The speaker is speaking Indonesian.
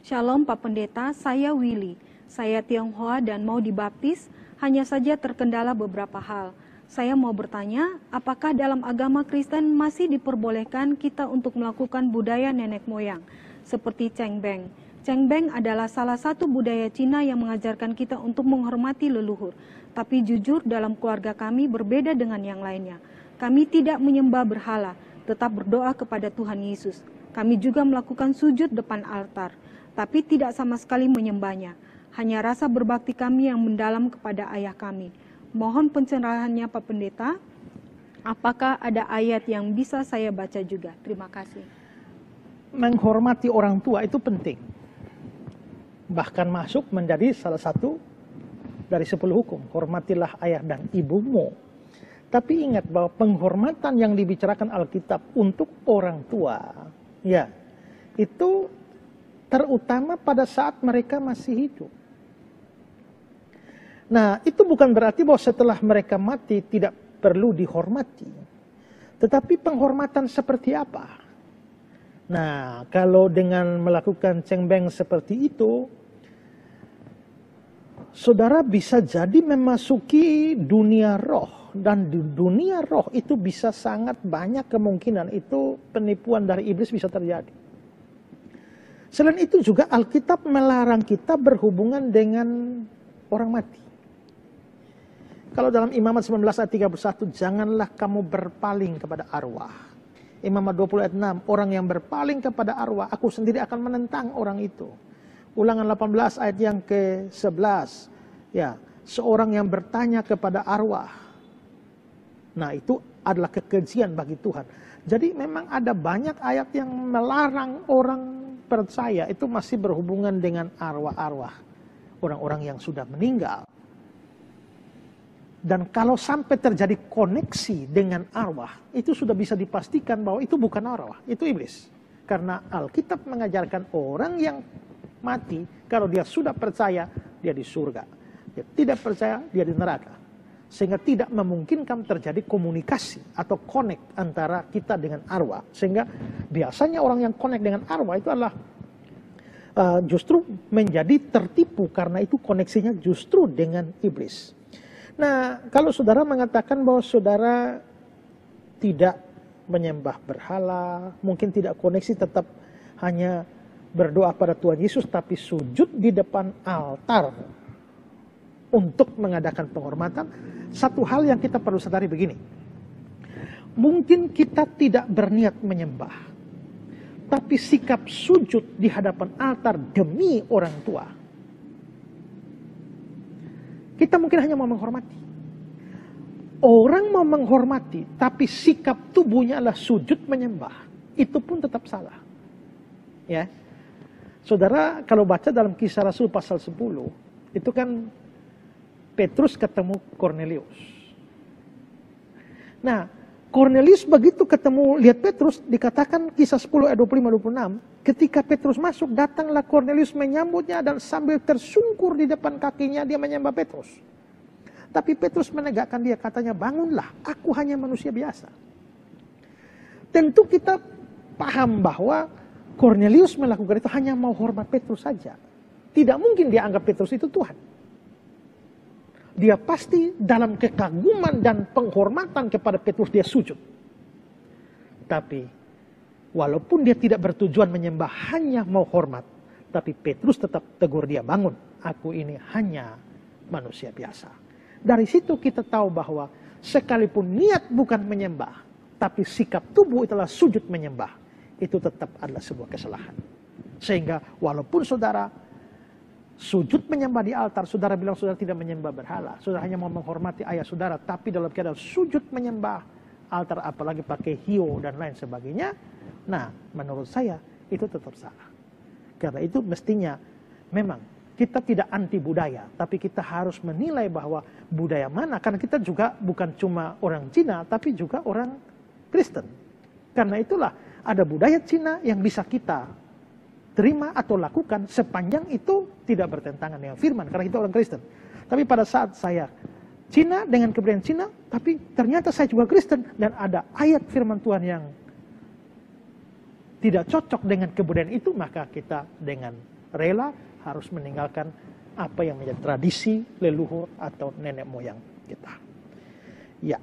Shalom Pak Pendeta, saya Willy. Saya Tionghoa dan mau dibaptis, hanya saja terkendala beberapa hal. Saya mau bertanya, apakah dalam agama Kristen masih diperbolehkan kita untuk melakukan budaya nenek moyang, seperti cengbeng? Cengbeng adalah salah satu budaya Cina yang mengajarkan kita untuk menghormati leluhur. Tapi jujur dalam keluarga kami berbeda dengan yang lainnya. Kami tidak menyembah berhala, tetap berdoa kepada Tuhan Yesus. Kami juga melakukan sujud depan altar, tapi tidak sama sekali menyembahnya. Hanya rasa berbakti kami yang mendalam kepada ayah kami. Mohon pencerahannya Pak Pendeta, apakah ada ayat yang bisa saya baca juga? Terima kasih. Menghormati orang tua itu penting. Bahkan masuk menjadi salah satu dari 10 hukum. Hormatilah ayah dan ibumu. Tapi ingat bahwa penghormatan yang dibicarakan Alkitab untuk orang tua, ya, itu terutama pada saat mereka masih hidup. Nah, itu bukan berarti bahwa setelah mereka mati tidak perlu dihormati. Tetapi penghormatan seperti apa? Nah, kalau dengan melakukan cengbeng seperti itu, saudara bisa jadi memasuki dunia roh. Dan di dunia roh itu bisa sangat banyak kemungkinan itu penipuan dari iblis bisa terjadi. Selain itu juga Alkitab melarang kita berhubungan dengan orang mati. Kalau dalam Imamat 19 ayat 31, janganlah kamu berpaling kepada arwah. Imamat 20 ayat 6, orang yang berpaling kepada arwah, aku sendiri akan menentang orang itu. Ulangan 18 ayat yang ke-11, ya, seorang yang bertanya kepada arwah. Nah, itu adalah kekejian bagi Tuhan. Jadi memang ada banyak ayat yang melarang orang percaya itu masih berhubungan dengan arwah-arwah. Orang-orang yang sudah meninggal. Dan kalau sampai terjadi koneksi dengan arwah, itu sudah bisa dipastikan bahwa itu bukan arwah, itu iblis. Karena Alkitab mengajarkan orang yang mati, kalau dia sudah percaya, dia di surga. Dia tidak percaya, dia di neraka. Sehingga tidak memungkinkan terjadi komunikasi atau connect antara kita dengan arwah. Sehingga biasanya orang yang connect dengan arwah itu adalah justru menjadi tertipu karena itu koneksinya justru dengan iblis. Nah, kalau saudara mengatakan bahwa saudara tidak menyembah berhala, mungkin tidak koneksi, tetap hanya berdoa pada Tuhan Yesus, tapi sujud di depan altar untuk mengadakan penghormatan, satu hal yang kita perlu sadari begini. Mungkin kita tidak berniat menyembah, tapi sikap sujud di hadapan altar demi orang tua, kita mungkin hanya mau menghormati. Orang mau menghormati, tapi sikap tubuhnya adalah sujud menyembah. Itu pun tetap salah. Ya, saudara, kalau baca dalam Kisah Rasul pasal 10, itu kan Petrus ketemu Kornelius. Nah, Kornelius begitu ketemu, lihat Petrus, dikatakan Kisah 10 ayat 25-26, ketika Petrus masuk, datanglah Kornelius menyambutnya dan sambil tersungkur di depan kakinya, dia menyembah Petrus. Tapi Petrus menegakkan dia, katanya, bangunlah, aku hanya manusia biasa. Tentu kita paham bahwa Kornelius melakukan itu hanya mau hormat Petrus saja. Tidak mungkin dia anggap Petrus itu Tuhan. Dia pasti dalam kekaguman dan penghormatan kepada Petrus dia sujud. Tapi walaupun dia tidak bertujuan menyembah, hanya mau hormat, tapi Petrus tetap tegur dia, bangun, aku ini hanya manusia biasa. Dari situ kita tahu bahwa sekalipun niat bukan menyembah, tapi sikap tubuh itulah sujud menyembah, itu tetap adalah sebuah kesalahan. Sehingga walaupun saudara sujud menyembah di altar, saudara bilang saudara tidak menyembah berhala, saudara hanya mau menghormati ayah saudara, tapi dalam keadaan sujud menyembah altar, apalagi pakai hiu dan lain sebagainya, nah menurut saya itu tetap salah. Karena itu mestinya memang kita tidak anti budaya, tapi kita harus menilai bahwa budaya mana, karena kita juga bukan cuma orang Cina, tapi juga orang Kristen. Karena itulah ada budaya Cina yang bisa kita terima atau lakukan sepanjang itu tidak bertentangan dengan firman, karena kita orang Kristen. Tapi pada saat saya Cina dengan kebudayaan Cina, tapi ternyata saya juga Kristen, dan ada ayat firman Tuhan yang tidak cocok dengan kebudayaan itu, maka kita dengan rela harus meninggalkan apa yang menjadi tradisi leluhur atau nenek moyang kita. Ya.